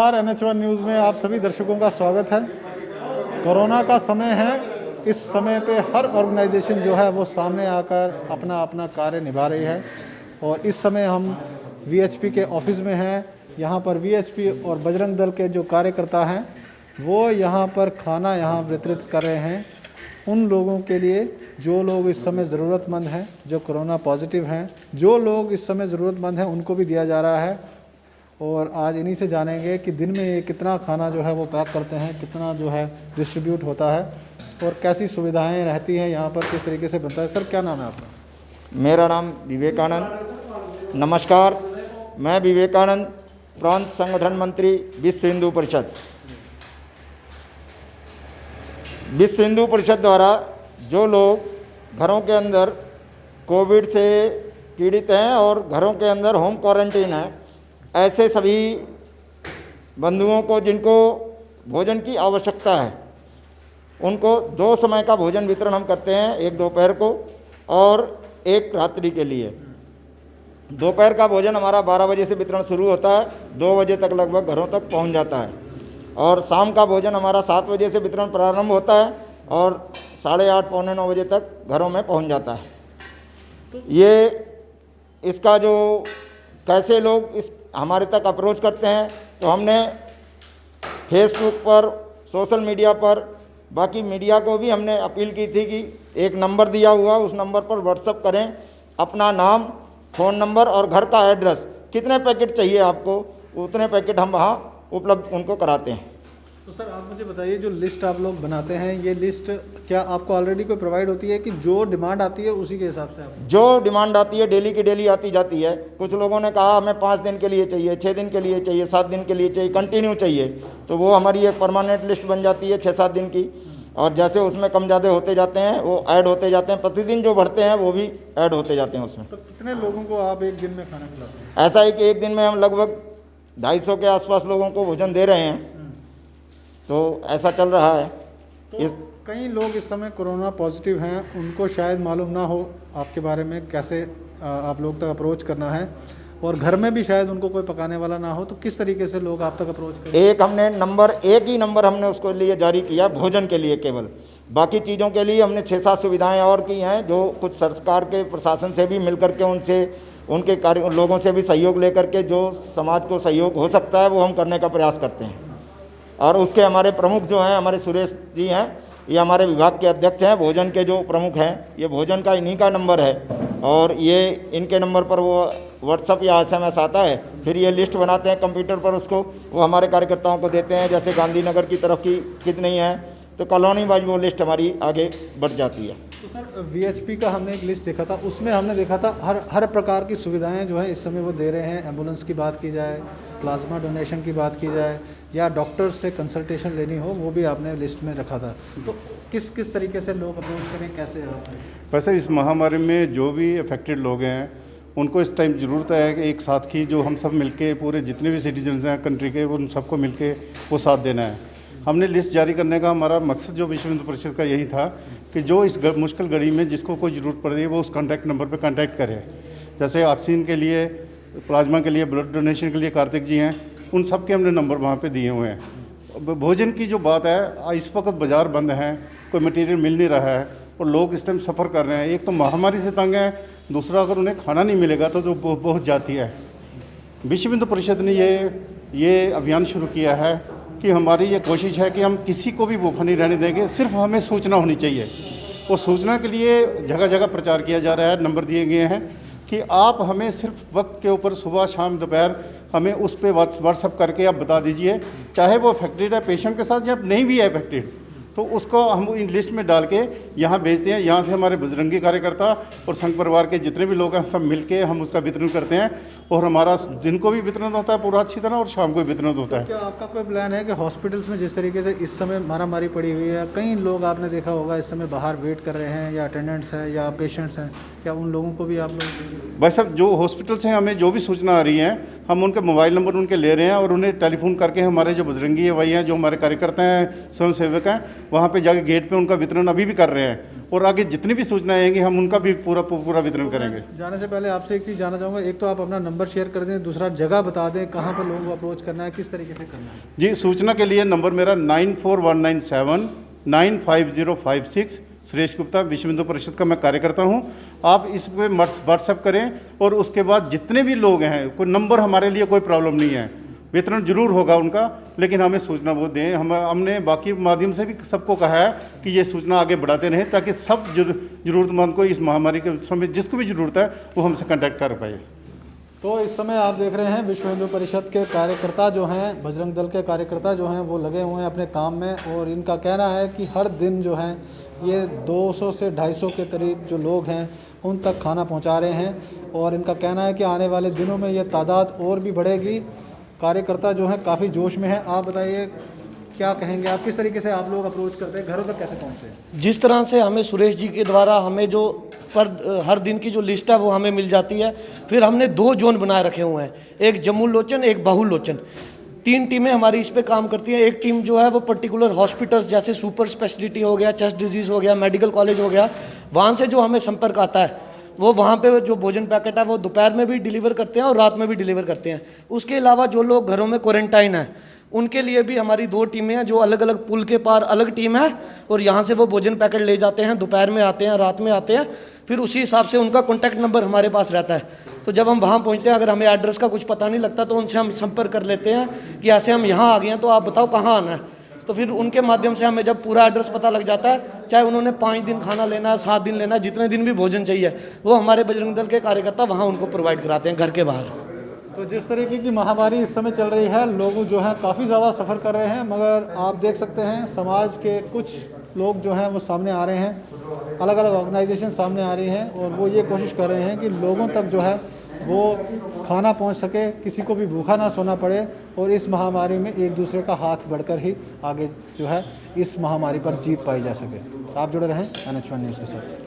नमस्कार, NH1 news में आप सभी दर्शकों का स्वागत है। कोरोना का समय है। इस समय पे हर ऑर्गेनाइजेशन जो है वो सामने आकर अपना अपना कार्य निभा रही है और इस समय हम VHP के ऑफिस में हैं। यहाँ पर VHP और बजरंग दल के जो कार्यकर्ता हैं वो यहाँ पर खाना यहाँ वितरित कर रहे हैं उन लोगों के लिए जो लोग इस समय ज़रूरतमंद हैं, जो कोरोना पॉजिटिव हैं। जो लोग इस समय ज़रूरतमंद हैं उनको भी दिया जा रहा है और आज इन्हीं से जानेंगे कि दिन में ये कितना खाना जो है वो पैक करते हैं, कितना जो है डिस्ट्रीब्यूट होता है और कैसी सुविधाएं रहती हैं यहाँ पर, किस तरीके से बनता है। सर, क्या नाम है आपका? मेरा नाम विवेकानंद। नमस्कार, मैं विवेकानंद, प्रांत संगठन मंत्री विश्व हिंदू परिषद। विश्व हिंदू परिषद द्वारा जो लोग घरों के अंदर कोविड से पीड़ित हैं और घरों के अंदर होम क्वारंटीन हैं, ऐसे सभी बंधुओं को जिनको भोजन की आवश्यकता है उनको 2 समय का भोजन वितरण हम करते हैं, एक दोपहर को और एक रात्रि के लिए। दोपहर का भोजन हमारा 12 बजे से वितरण शुरू होता है, 2 बजे तक लगभग घरों तक पहुंच जाता है और शाम का भोजन हमारा 7 बजे से वितरण प्रारंभ होता है और 8:30 पौने 9 बजे तक घरों में पहुंच जाता है। ये इसका जो कैसे लोग इस हमारे तक अप्रोच करते हैं, तो हमने फेसबुक पर, सोशल मीडिया पर, बाकी मीडिया को भी हमने अपील की थी कि एक नंबर दिया हुआ, उस नंबर पर व्हाट्सअप करें अपना नाम, फ़ोन नंबर और घर का एड्रेस। कितने पैकेट चाहिए आपको, उतने पैकेट हम वहाँ उपलब्ध उनको कराते हैं। तो सर, आप मुझे बताइए, जो लिस्ट आप लोग बनाते हैं, ये लिस्ट क्या आपको ऑलरेडी कोई प्रोवाइड होती है कि जो डिमांड आती है उसी के हिसाब से आप? जो डिमांड आती है डेली की डेली आती जाती है। कुछ लोगों ने कहा हमें 5 दिन के लिए चाहिए, 6 दिन के लिए चाहिए, 7 दिन के लिए चाहिए, कंटिन्यू चाहिए, तो वो हमारी एक परमानेंट लिस्ट बन जाती है 6-7 दिन की और जैसे उसमें कम ज़्यादा होते जाते हैं वो ऐड होते जाते हैं। प्रतिदिन जो बढ़ते हैं वो भी ऐड होते जाते हैं उसमें। तो कितने लोगों को आप एक दिन में खाना खिलाते हैं? ऐसा है कि एक दिन में हम लगभग 250 के आसपास लोगों को भोजन दे रहे हैं, तो ऐसा चल रहा है। तो कई लोग इस समय कोरोना पॉजिटिव हैं, उनको शायद मालूम ना हो आपके बारे में, कैसे आप लोग तक अप्रोच करना है और घर में भी शायद उनको कोई पकाने वाला ना हो, तो किस तरीके से लोग आप तक अप्रोच करें? एक ही नंबर हमने उसको लिए जारी किया भोजन के लिए केवल। बाकी चीज़ों के लिए हमने 6-7 सुविधाएं और की हैं, जो कुछ सरकार के प्रशासन से भी मिल करके उनसे उनके कार्य लोगों से भी सहयोग लेकर के जो समाज को सहयोग हो सकता है वो हम करने का प्रयास करते हैं। और उसके हमारे प्रमुख जो हैं, हमारे सुरेश जी हैं, ये हमारे विभाग के अध्यक्ष हैं, भोजन के जो प्रमुख हैं। ये भोजन का इन्हीं का नंबर है और ये इनके नंबर पर वो व्हाट्सअप या SMS आता है, फिर ये लिस्ट बनाते हैं कंप्यूटर पर, उसको वो हमारे कार्यकर्ताओं को देते हैं। जैसे गांधीनगर की तरफ की कितनी है तो कॉलोनी वाइज वो लिस्ट हमारी आगे बढ़ जाती है। तो सर, VHP का हमने एक लिस्ट देखा था, उसमें हमने देखा था हर प्रकार की सुविधाएं जो है इस समय वो दे रहे हैं। एम्बुलेंस की बात की जाए, प्लाज्मा डोनेशन की बात की जाए या डॉक्टर से कंसल्टेशन लेनी हो, वो भी आपने लिस्ट में रखा था। तो किस तरीके से लोग अप्रोच करें, कैसे आप? वैसे इस महामारी में जो भी अफेक्टेड लोग हैं उनको इस टाइम ज़रूरत है कि एक साथ की जो हम सब मिलके, पूरे जितने भी सिटीजन्स हैं कंट्री के, उन सबको मिलके वो साथ देना है। हमने लिस्ट जारी करने का हमारा मकसद जो विश्व हिंदू परिषद का यही था कि जो इस मुश्किल घड़ी में जिसको कोई ज़रूरत पड़ रही है वो उस कॉन्टैक्ट नंबर पर कॉन्टैक्ट करे। जैसे ऑक्सीजन के लिए, प्लाज्मा के लिए, ब्लड डोनेशन के लिए कार्तिक जी हैं, उन सब के हमने नंबर वहाँ पे दिए हुए हैं। भोजन की जो बात है, इस वक्त बाज़ार बंद हैं, कोई मटेरियल मिल नहीं रहा है और लोग इस टाइम सफ़र कर रहे हैं। एक तो महामारी से तंग है, दूसरा अगर उन्हें खाना नहीं मिलेगा तो बहुत जाती है। विश्व हिंदू परिषद ने ये अभियान शुरू किया है कि हमारी ये कोशिश है कि हम किसी को भी भूखा नहीं रहने देंगे, सिर्फ हमें सूचना होनी चाहिए। और सूचना के लिए जगह जगह प्रचार किया जा रहा है, नंबर दिए गए हैं कि आप हमें सिर्फ वक्त के ऊपर सुबह शाम दोपहर हमें उस पर व्हाट्सअप करके आप बता दीजिए, चाहे वो अफेक्टेड है पेशेंट के साथ या नहीं भी है अफेक्टेड, तो उसको हम इन लिस्ट में डाल के यहाँ भेजते हैं। यहाँ से हमारे बजरंगी कार्यकर्ता और संघ परिवार के जितने भी लोग हैं सब मिलके हम उसका वितरण करते हैं और हमारा दिन को भी वितरण होता है पूरा अच्छी तरह और शाम को भी वितरण होता है। क्या आपका कोई प्लान है कि हॉस्पिटल्स में जिस तरीके से इस समय मारामारी पड़ी हुई है, कई लोग आपने देखा होगा इस समय बाहर वेट कर रहे हैं, या अटेंडेंट्स हैं या पेशेंट्स हैं, क्या उन लोगों को भी आप लोग? भाई साहब, जो हॉस्पिटल से हमें जो भी सूचना आ रही है हम उनके मोबाइल नंबर उनके ले रहे हैं और उन्हें टेलीफोन करके हमारे जो बजरंगी भाई हैं, जो हमारे कार्यकर्ता हैं, स्वयं सेवक हैं, वहाँ पे जाके गेट पे उनका वितरण अभी भी कर रहे हैं। और आगे जितनी भी सूचनाएं आएंगी हम उनका भी पूरा वितरण करेंगे। जाने से पहले आपसे एक चीज़ जानना चाहूँगा, एक तो आप अपना नंबर शेयर कर दें, दूसरा जगह बता दें कहाँ पर लोगों को अप्रोच करना है, किस तरीके से करना है। जी, सूचना के लिए नंबर मेरा 9419795056, सुरेश गुप्ता, विश्व हिंदू परिषद का मैं कार्यकर्ता हूं। आप इस पे व्हाट्सएप करें और उसके बाद जितने भी लोग हैं, कोई नंबर हमारे लिए कोई प्रॉब्लम नहीं है, वितरण जरूर होगा उनका, लेकिन हमें सूचना वो दें। हमने बाकी माध्यम से भी सबको कहा है कि ये सूचना आगे बढ़ाते रहें ताकि सब ज़रूरतमंद को इस महामारी के समय जिसको भी ज़रूरत है वो हमसे कांटेक्ट कर पाए। तो इस समय आप देख रहे हैं विश्व हिंदू परिषद के कार्यकर्ता जो हैं, बजरंग दल के कार्यकर्ता जो हैं वो लगे हुए हैं अपने काम में, और इनका कहना है कि हर दिन जो है ये 200 से 250 के करीब जो लोग हैं उन तक खाना पहुंचा रहे हैं, और इनका कहना है कि आने वाले दिनों में ये तादाद और भी बढ़ेगी। कार्यकर्ता जो हैं काफ़ी जोश में हैं। आप बताइए क्या कहेंगे, आप किस तरीके से आप लोग अप्रोच करते हैं, घरों तक कैसे पहुँचते हैं? जिस तरह से हमें सुरेश जी के द्वारा हमें जो हर दिन की जो लिस्ट है वो हमें मिल जाती है। फिर हमने 2 जोन बनाए रखे हुए हैं, एक जम्मू लोचन, एक बाहुल लोचन। 3 टीमें हमारी इस पे काम करती हैं। एक टीम जो है वो पर्टिकुलर हॉस्पिटल्स जैसे सुपर स्पेशलिटी हो गया, चेस्ट डिजीज़ हो गया, मेडिकल कॉलेज हो गया, वहाँ से जो हमें संपर्क आता है वो वहाँ पे जो भोजन पैकेट है वो दोपहर में भी डिलीवर करते हैं और रात में भी डिलीवर करते हैं। उसके अलावा जो लोग घरों में क्वारंटाइन है उनके लिए भी हमारी 2 टीमें हैं, जो अलग अलग पुल के पार अलग टीम है, और यहाँ से वो भोजन पैकेट ले जाते हैं, दोपहर में आते हैं, रात में आते हैं। फिर उसी हिसाब से उनका कॉन्टैक्ट नंबर हमारे पास रहता है, तो जब हम वहाँ पहुँचते हैं, अगर हमें एड्रेस का कुछ पता नहीं लगता तो उनसे हम संपर्क कर लेते हैं कि ऐसे हम यहाँ आ गए हैं तो आप बताओ कहाँ आना है। तो फिर उनके माध्यम से हमें जब पूरा एड्रेस पता लग जाता है, चाहे उन्होंने 5 दिन खाना लेना है, 7 दिन लेना है, जितने दिन भी भोजन चाहिए वो हमारे बजरंग दल के कार्यकर्ता वहाँ उनको प्रोवाइड कराते हैं घर के बाहर। तो जिस तरीके की महामारी इस समय चल रही है, लोग जो हैं काफ़ी ज़्यादा सफ़र कर रहे हैं, मगर आप देख सकते हैं समाज के कुछ लोग जो हैं वो सामने आ रहे हैं, अलग अलग ऑर्गेनाइजेशन सामने आ रही हैं, और वो ये कोशिश कर रहे हैं कि लोगों तक जो है वो खाना पहुंच सके, किसी को भी भूखा ना सोना पड़े, और इस महामारी में एक दूसरे का हाथ बढ़कर ही आगे जो है इस महामारी पर जीत पाई जा सके। आप जुड़े रहें NH1 न्यूज़ के साथ।